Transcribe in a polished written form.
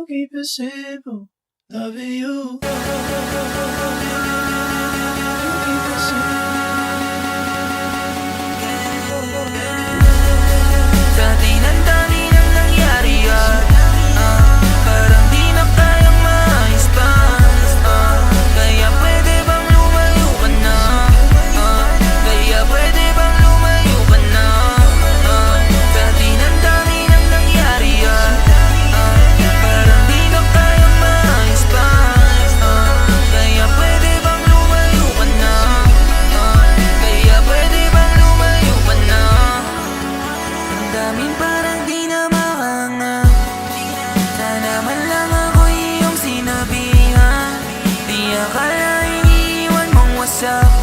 to keep it simple. Loving you. Dati nang dami nang nangyari at parang di na kayang maayos pa. Kaya pwede bang lumayo ka na? Kaya pwede bang lumayo ka na? Dati nang dami nang nangyari at parang di na kayang maayos pa. Kaya pwede bang lumayo ka na? Kaya pwede bang lumayo ka na? Ang daming parang di na makanga. Sana man lang ako iyong sinabihan. Di akalaing iiwan mong wasak.